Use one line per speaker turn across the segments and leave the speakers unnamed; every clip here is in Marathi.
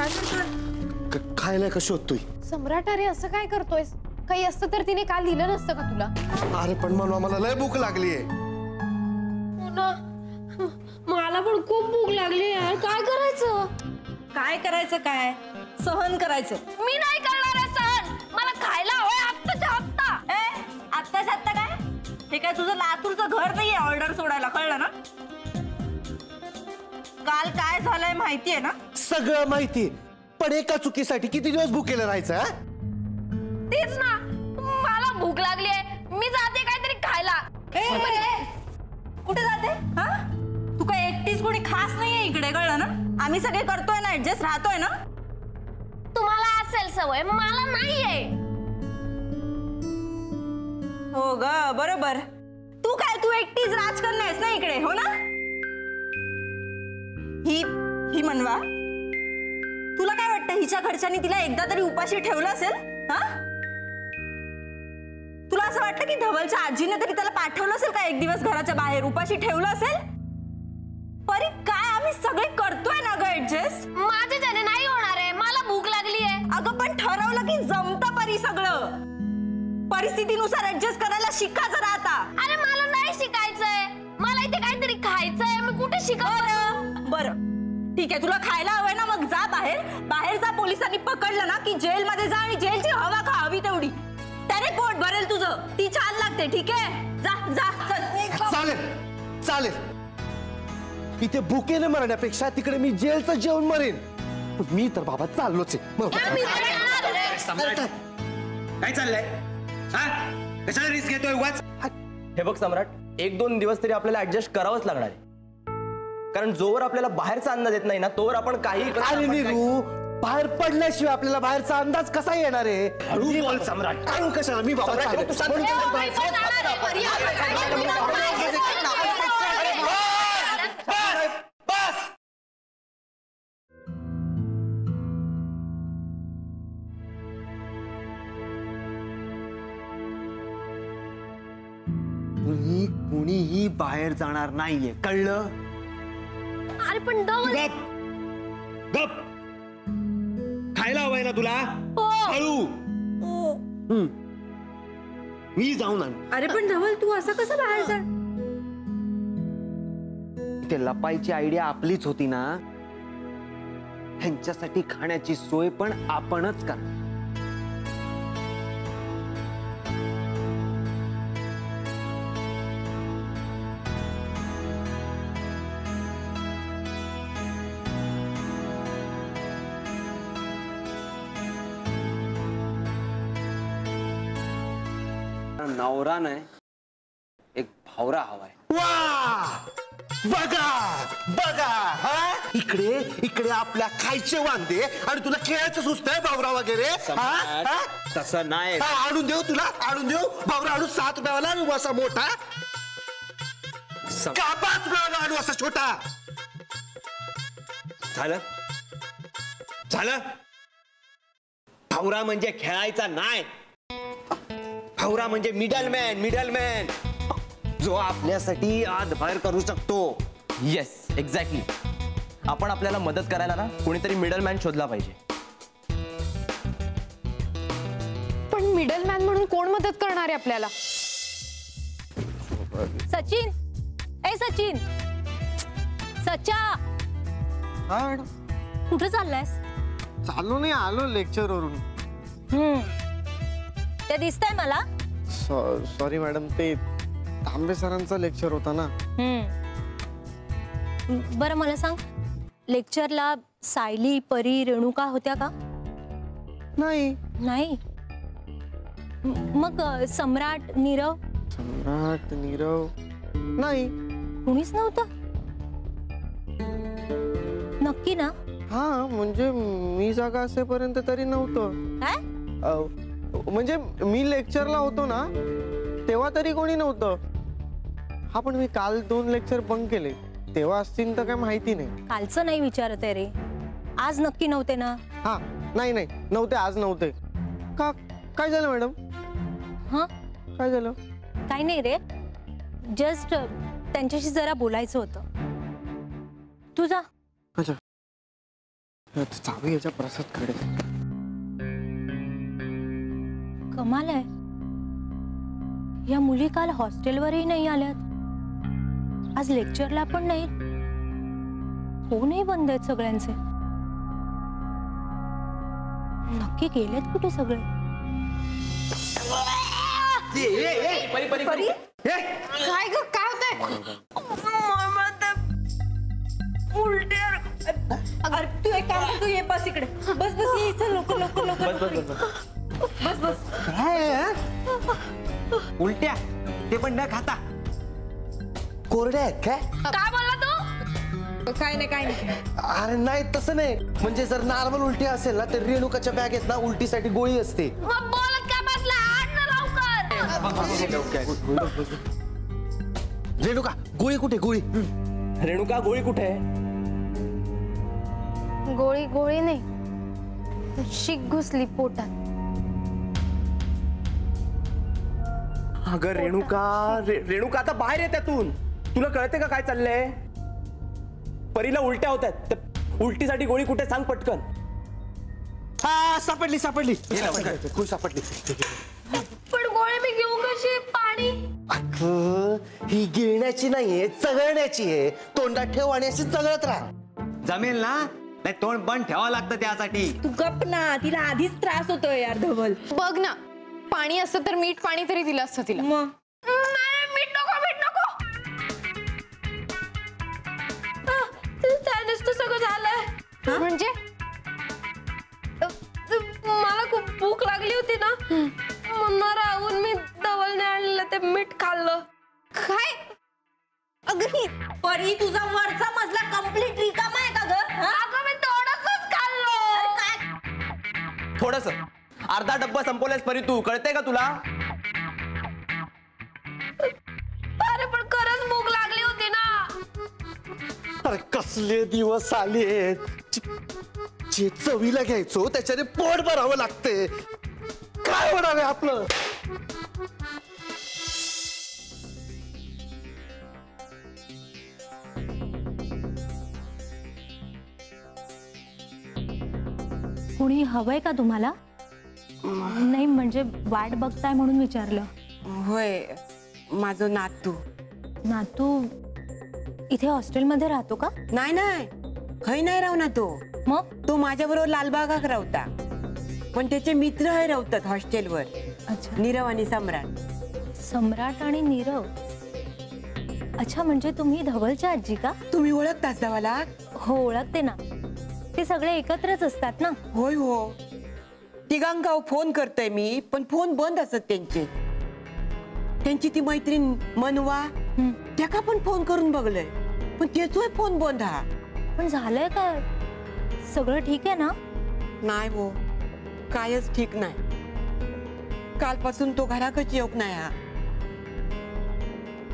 काय करतोय?
काय नाही, कशी होतोय
सम्राट? अरे असं काय करतोयस? काही असतं तर तिने काल दिलं नसतं का तुला?
अरे पण मला लय भूक लागलीये.
हो ना, मला पण खूप भूक लागली यार. काय करायचं?
काय करायचं? काय सहन करायचं?
मी नाही करणार आहे सहन. मला खायला हवंय आत्ताच्या आत्ता.
आत्ताच आत्ता काय? हे काय तुझं लातूरचं घर नाहीये ऑर्डर सोडायला, कळलं ना? काल काय झालंय माहितीये ना?
सगळं माहिती, पण एका चुकीसाठी किती दिवस भुकेलं राहायचं?
तेच ना, मला भूक लागली आहे. मी जाते काहीतरी खायला.
कुठे जाते? हा, तू काय एकटीच कोणी खास नाहीये इकडे, कळलं ना? आम्ही सगळे करतोय ना, ऍडजस्ट राहतोय ना.
तुम्हाला असेल सवय, मला नाहीये.
हो ग, बरोबर. तू एकटीच राजकारण आहेस ना इकडे, हो ना? ही मनवा, तुला काय वाटतं हिच्या घरच्यांनी तिला एकदा तरी उपाशी ठेवलं असेल? हा, तुला असं वाटतं की धवलच्या आजीने तरी त्याला पाठवलं असेल का एक दिवस घराच्या बाहेर, उपाशी ठेवलं असेल? परी काय आम्ही सगळे करतोय ना ग ऍडजस्ट.
माझ्याच्याने नाही होणार आहे, मला भूक लागली आहे.
अगं पण ठरवलं की जमतं परी सगळं. परिस्थितीनुसार ऍडजस्ट करायला शिका जरा आता.
अरे मला नाही शिकायचंय, मला इथे काहीतरी खायचंय. मी कुठे शिकवलं?
बरं ठीक आहे, तुला खायला हवंय ना, मग जा बाहेर जा. पोलिसांनी पकडलं ना की जेल मध्ये जा आणि जेलची हवा खा हवी तेवढी. त्याने पोट भरेल तुझं. ती छान लागते. ठीक आहे, जा जा चल.
चालेल चालेल, इथे भुकेने मरण्यापेक्षा तिकडे मी जेलचं जेवण मरेन. मी तर बाबा चाललोच आहे.
काय चाललंय? कशाला रिस्क घेतोय उगाच?
हे बघ सम्राट, 1-2 दिवस तरी आपल्याला ऍडजस्ट करावंच लागणार आहे. कारण जोवर आपल्याला बाहेरचा अंदाज येत नाही ना, तोवर आपण काही
बाहेर पडल्याशिवाय आपल्याला बाहेरचा अंदाज कसा येणार आहे?
हळू बोल सम्राट.
हळू कशाला? मी बाबा कुणीही बाहेर जाणार नाहीये, कळलं?
अरे पण धवल,
गप. खायला हवंय ना तुला? हळू.
मी जाऊन आण.
अरे पण धवल, तू असं कसं बाहेर जा?
ते लपायची आयडिया आपलीच होती ना. ह्यांच्यासाठी खाण्याची सोय पण आपणच करणार. नवरा नाही, एक भावरा हवाय. वा, बघा बघा, हा इकडे आपल्या खायचे वांदे आणि तुला खेळायचं सुचतंय भावरा वगैरे.
तसं नाही.
आणून देऊ तुला, आणून देऊ भावरा. आणून 7 रुपयाला असा मोठा का 5 रुपयाला आणू असा छोटा?
झालं झालं. भावरा म्हणजे खेळायचा नाही. भावरा म्हणजे मिडलमॅन जो आपल्यासाठी आत बाहेर करू शकतो.
Yes, exactly. आपण आपल्याला मदत करायला ना कोणीतरी मिडलमॅन शोधला पाहिजे.
पण मिडलमॅन म्हणून कोण मदत करणार आहे आपल्याला? सचिन, ए सचिन, सचा, कुठे चाललायस?
चालू नाही, आलो लेक्चर वरून.
ते दिसतंय मला.
सॉरी मॅडम, ते तांबे सरांचा लेक्चर होता ना.
बरं मला सांग, लेक्चरला सायली, परी, रेणुका होत्या का?
नाही.
नाही. मग सम्राट, नीरव?
सम्राट, नीरव नाही.
कुणीच नव्हतं? नक्की ना?
हा, म्हणजे मी जागा असेपर्यंत तरी नव्हतं.
काय?
म्हणजे मी लेक्चरला होतो ना तेव्हा तरी कोणी नव्हतं. हा, पण मी काल 2 लेक्चर बंक केले, तेव्हा असतील तर काय माहिती नाही.
कालचं नाही विचारत आहे रे, आज नक्की नव्हते ना?
हा, नाही नव्हते, आज नव्हते. का, काय झालं मॅडम?
हा,
काय झालं?
काही नाही रे, जस्ट त्यांच्याशी जरा बोलायचं होतं. तू जा.
अच्छा, चावी याच्या प्रसाद कडे.
कमाल आहे, या मुली काल हॉस्टेलवरही नाही आल्यात, आज लेक्चरला पण नाही. फोनही बंद आहेत सगळ्यांचे. नक्की गेलेत कुठे सगळे?
काय ग काय होतंय?
अरे तू एक काम कर, तू ये बस इकडे. बस बस ये इथं, लवकर लवकर लवकर. बस बस.
उलट्या ते पण न खाता
कोरड्या आहेत काय?
काय बोलला तू?
काय नाही काय नाही.
अरे नाही तसं नाही, म्हणजे जर नॉर्मल उलटी असेल ना तर रेणुकाच्या बॅगेत ना उलटीसाठी गोळी असते.
मग बोलत काय बसला? आण ना लवकर.
रेणुका गोळी कुठे? गोळी
रेणुका गोळी कुठे आहे?
गोळी गोळी नाही, शीक घुसली पोटात.
अगं रेणुका, रेणुका आता बाहेर आहे त्यातून. तुला कळते का काय चाललंय? परीला उलट्या होत आहेत, उलटीसाठी गोळी कुठे सांग पटकन.
हा सापडली सापडली गोळी सापडली.
पण गोळी मी घेऊ कशी? पाणी.
अगं ही गिळण्याची नाहीये, चघळण्याची आहे. तोंडात ठेव आणि अशी चघळत राहा.
जमेल ना? नाही तोंड बंद ठेवावं लागतं त्यासाठी.
तू गप ना, तिला आधीच त्रास होतोय यार धवल.
बघ ना, पाणी असतं तर मीठ पाणी तरी दिलं असतं तिला.
मग
नाही, मीठ नको, मीठ नको. त्यानेच तर सगळं झालंय.
म्हणजे
मला खूप भूक लागली होती ना, म्हणून राहून मी धवलने आणलं ते मीठ खाल्लं.
काय?
अगं ही परी, तुझा वरचा मजला कम्प्लीट रिकामा आहे का ग?
अगं मी थोडंसंच खाल्लं.
थोडस अर्धा डब्बा संपवलास परी तू, कळते का तुला?
अरे पण खरंच भूक लागली होती ना.
अरे कसले दिवस आले. जे चवीला घ्यायचो त्याच्याने पोट भरावं लागते. काय होणार आहे आपलं?
कुणी हवंय का तुम्हाला? नाही म्हणजे वाट बघताय म्हणून विचारलं.
होय, माझं नातू.
नातू इथे हॉस्टेलमध्ये राहतो का?
नाही नाही, खय नाही राहू ना तो.
मग
तो माझ्या बरोबर लालबागात राहता, पण त्याचे मित्र आहे राहतात हॉस्टेलवर.
अच्छा,
नीरव आणि सम्राट.
सम्राट आणि नीरव. अच्छा, म्हणजे तुम्ही धवलच्या आजी का?
तुम्ही ओळखताच जावाला?
हो ओळखते ना, ते सगळे एकत्रच असतात ना.
होय हो, तिघांगाव फोन करतोय मी, पण फोन बंद असत त्यांचे. त्यांची ती मैत्रीण मनवा, त्याका पण फोन करून बघलंय, पण त्याचोय फोन बंद. हा
पण झालंय का? सगळं ठीक आहे ना?
नाही हो, कायच ठीक नाही. कालपासून तो घराकडे येऊक नाही. हा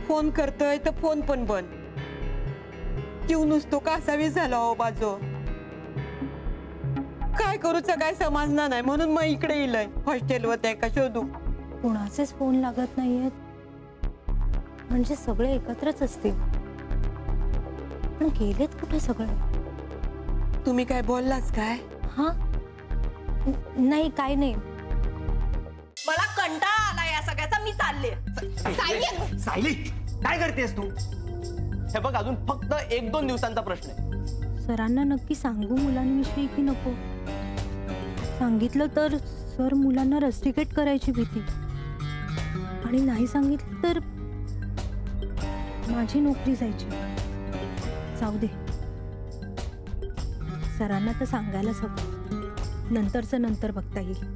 फोन करतोय तर फोन पण बंद. जीव नुसतो कासावीस झाला हो बाजू. काय करूच काय समजणार नाही, म्हणून मग इकडे येलय हॉस्टेलवर त्या का शोधू.
कोणाचेच फोन लागत नाहीयेत, म्हणजे सगळे एकत्रच असतील. पण गेलेत कुठे सगळे?
तुम्ही काय बोललास काय?
हा नाही, काय नाही. मला कंटाळा आला या सगळ्याचा, मी चालले.
सायली काय करतेस तू? हे बघ, अजून फक्त 1-2 दिवसांचा प्रश्न आहे.
सरांना नक्की सांगू मुलांविषयी की नको? सांगितलं तर सर मुलांना रस्टिकेट करायची भीती, आणि नाही सांगितलं तर माझी नोकरी जायची. जाऊ दे, सरांना तर सांगायलाच हवं. नंतरचं नंतर बघता येईल.